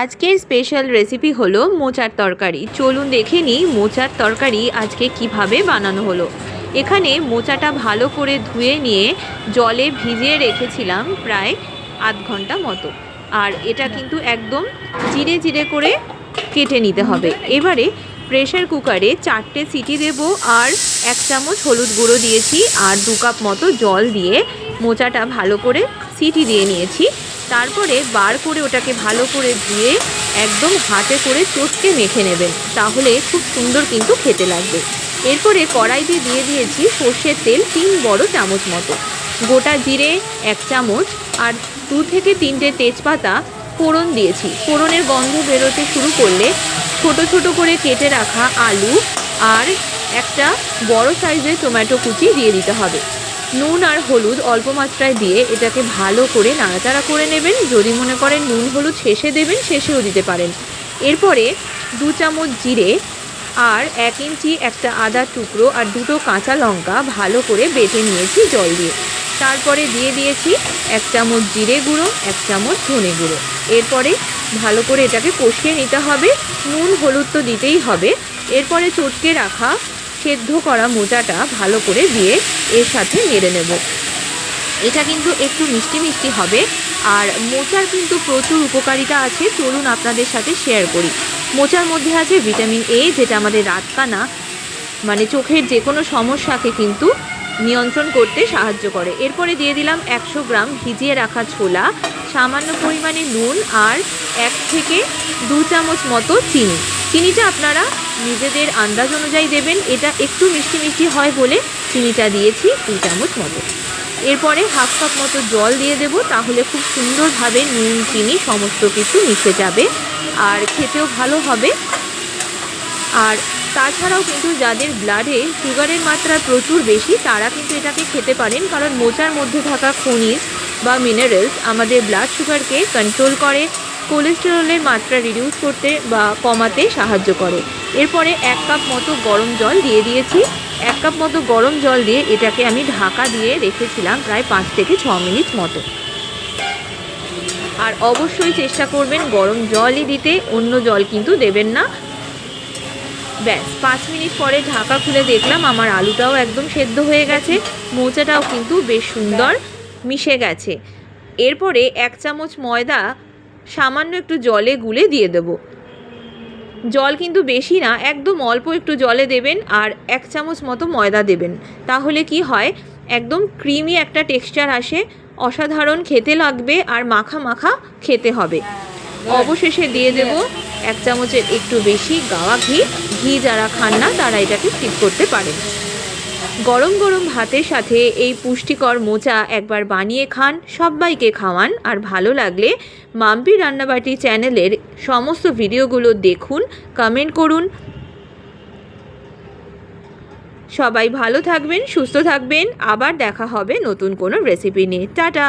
আজকের special recipe হলো মোচার তরকারি। চলুন দেখে নিই মোচার তরকারি আজকে কিভাবে বানানো হলো। এখানে মোচাটা ভালো করে ধুয়ে নিয়ে জলে ভিজিয়ে রেখেছিলাম প্রায় আধ ঘন্টা মতো। আর এটা কিন্তু একদম জিরে জিরে করে কেটে নিতে হবে। এবারে প্রেশার কুকারে 4টে সিটি দেব আর 1 চামচ হলুদ গুঁড়ো দিয়েছি আর 2 কাপ মতো জল দিয়ে মোচাটা ভালো করে সিটি দিয়ে নিয়েছি। তারপরে বার করে ওটাকে ভালো করে ধুয়ে একদম হাতে করে চটকে মেখে নেবেন, তাহলে খুব সুন্দর কিন্তু খেতে লাগবে। এরপরে কড়াইতে দিয়ে দিয়েছি সর্ষের তেল 3 বড় চামচ মতো, গোটা জিরে 1 চামচ আর 2 থেকে 3টে তেজপাতা ফোড়ন দিয়েছি। ফোড়নের গন্ধ বেরোতে শুরু করলে ছোট ছোট করে কেটে রাখা আলু আর একটা বড় সাইজের টমেটো কুচি দিয়ে দিতে হবে। নুন আর হলুদ অল্প মাত্রায় দিয়ে এটাকে ভালো করে নাড়াচাড়া করে নেবেন। যদি মনে করেন নুন হলুদ শেষে দেবেন, শেষেও দিতে পারেন। এরপরে 2 চামচ জিরে আর 1 ইঞ্চি একটা আদার টুকরো আর 2টো কাঁচা লঙ্কা ভালো করে বেটে নিয়েছি জল দিয়ে। তারপরে দিয়ে দিয়েছি 1 চামচ জিরে গুঁড়ো, 1 চামচ ধনে গুঁড়ো। এরপরে ভালো করে এটাকে কষিয়ে নিতে হবে। নুন হলুদ তো দিতেই হবে। এরপরে চটকে রাখা সেদ্ধ করা মোচাটা ভালো করে দিয়ে এর সাথে নেড়ে নেব। এটা কিন্তু একটু মিষ্টি মিষ্টি হবে আর মোচার কিন্তু প্রচুর উপকারিতা আছে। চলুন আপনাদের সাথে শেয়ার করি। মোচার মধ্যে আছে ভিটামিন এ, যেটা আমাদের রাতকানা মানে চোখের যে কোনো সমস্যাকে কিন্তু নিয়ন্ত্রণ করতে সাহায্য করে। এরপরে দিয়ে দিলাম 100 গ্রাম ভিজিয়ে রাখা ছোলা, সামান্য পরিমাণে নুন আর 1 থেকে 2 চামচ মতো চিনি। চিনিটা আপনারা নিজেদের আন্দাজ অনুযায়ী দেবেন। এটা একটু মিষ্টি মিষ্টি হয় বলে চিনিটা দিয়েছি 2 চামচ মতো। এরপরে হাফ কাপ মতো জল দিয়ে দেব, তাহলে খুব সুন্দরভাবে নুন চিনি সমস্ত কিছু মিশে যাবে আর খেতেও ভালো হবে। আর তাছাড়াও কিন্তু যাদের ব্লাডে সুগারের মাত্রা প্রচুর বেশি তারা কিন্তু এটাকে খেতে পারেন, কারণ মোচার মধ্যে থাকা খনিজ বা মিনারেলস আমাদের ব্লাড সুগারকে কন্ট্রোল করে, কোলেস্টেরলের মাত্রা রিডিউস করতে বা কমাতে সাহায্য করে। এরপরে 1 কাপ মতো গরম জল দিয়ে দিয়েছি। 1 কাপ মতো গরম জল দিয়ে এটাকে আমি ঢাকা দিয়ে রেখেছিলাম প্রায় 5 থেকে 6 মিনিট মতো। আর অবশ্যই চেষ্টা করবেন গরম জলই দিতে, অন্য জল কিন্তু দেবেন না। ব্যাস 5 মিনিট পরে ঢাকা খুলে দেখলাম আমার আলুটাও একদম সেদ্ধ হয়ে গেছে, মোচাটাও কিন্তু বেশ সুন্দর মিশে গেছে। এরপরে 1 চামচ ময়দা সামান্য একটু জলে গুলে দিয়ে দেব। জল কিন্তু বেশি না, একদম অল্প একটু জলে দেবেন আর 1 চামচ মতো ময়দা দেবেন। তাহলে কি হয়, একদম ক্রিমি একটা টেক্সচার আসে, অসাধারণ খেতে লাগবে আর মাখা মাখা খেতে হবে। অবশেষে দিয়ে দেব 1 চামচের একটু বেশি গাওয়া ঘি। ঘি যারা খান না তারা এটাকে স্কিপ করতে পারেন। গরম গরম ভাতের সাথে এই পুষ্টিকর মোচা একবার বানিয়ে খান, সবাইকে খাওয়ান। আর ভালো লাগলে মাম্পি রান্নাবাটি চ্যানেলের সমস্ত ভিডিওগুলো দেখুন, কমেন্ট করুন। সবাই ভালো থাকবেন, সুস্থ থাকবেন। আবার দেখা হবে নতুন কোনো রেসিপি নিয়ে। টাটা।